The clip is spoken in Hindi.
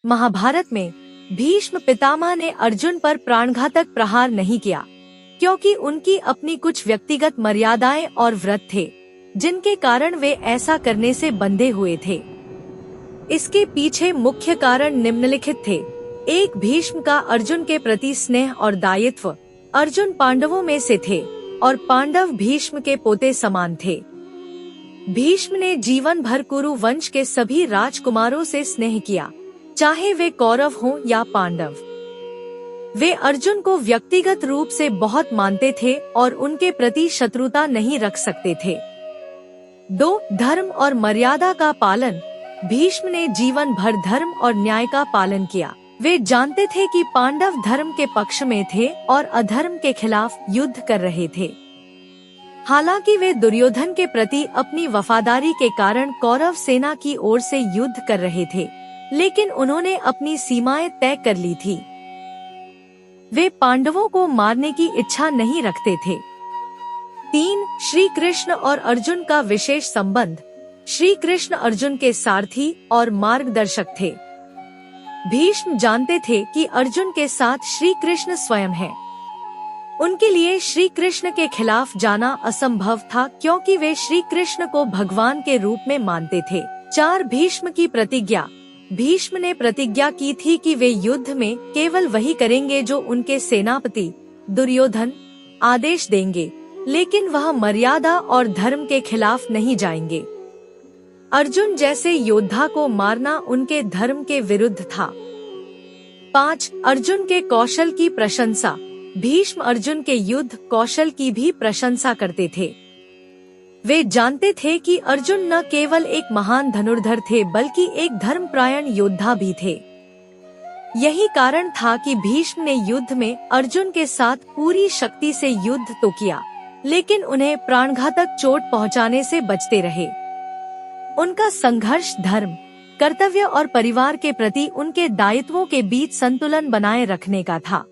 महाभारत में भीष्म पितामह ने अर्जुन पर प्राणघातक प्रहार नहीं किया, क्योंकि उनकी अपनी कुछ व्यक्तिगत मर्यादाएं और व्रत थे, जिनके कारण वे ऐसा करने से बंधे हुए थे। इसके पीछे मुख्य कारण निम्नलिखित थे। एक, भीष्म का अर्जुन के प्रति स्नेह और दायित्व। अर्जुन पांडवों में से थे और पांडव भीष्म के पोते समान थे। भीष्म ने जीवन भर कुरु वंश के सभी राजकुमारों से स्नेह किया, चाहे वे कौरव हों या पांडव। वे अर्जुन को व्यक्तिगत रूप से बहुत मानते थे और उनके प्रति शत्रुता नहीं रख सकते थे। 2, धर्म और मर्यादा का पालन। भीष्म ने जीवन भर धर्म और न्याय का पालन किया। वे जानते थे कि पांडव धर्म के पक्ष में थे और अधर्म के खिलाफ युद्ध कर रहे थे। हालांकि वे दुर्योधन के प्रति अपनी वफादारी के कारण कौरव सेना की ओर से युद्ध कर रहे थे, लेकिन उन्होंने अपनी सीमाएं तय कर ली थी। वे पांडवों को मारने की इच्छा नहीं रखते थे। 3, श्री कृष्ण और अर्जुन का विशेष संबंध। श्री कृष्ण अर्जुन के सारथी और मार्गदर्शक थे। भीष्म जानते थे कि अर्जुन के साथ श्री कृष्ण स्वयं हैं। उनके लिए श्री कृष्ण के खिलाफ जाना असंभव था, क्योंकि वे श्री कृष्ण को भगवान के रूप में मानते थे। 4, भीष्म की प्रतिज्ञा। भीष्म ने प्रतिज्ञा की थी कि वे युद्ध में केवल वही करेंगे जो उनके सेनापति दुर्योधन आदेश देंगे, लेकिन वह मर्यादा और धर्म के खिलाफ नहीं जाएंगे। अर्जुन जैसे योद्धा को मारना उनके धर्म के विरुद्ध था। 5, अर्जुन के कौशल की प्रशंसा। भीष्म अर्जुन के युद्ध कौशल की भी प्रशंसा करते थे। वे जानते थे कि अर्जुन न केवल एक महान धनुर्धर थे, बल्कि एक धर्मपरायण योद्धा भी थे। यही कारण था कि भीष्म ने युद्ध में अर्जुन के साथ पूरी शक्ति से युद्ध तो किया, लेकिन उन्हें प्राणघातक चोट पहुंचाने से बचते रहे। उनका संघर्ष धर्म, कर्तव्य और परिवार के प्रति उनके दायित्वों के बीच संतुलन बनाए रखने का था।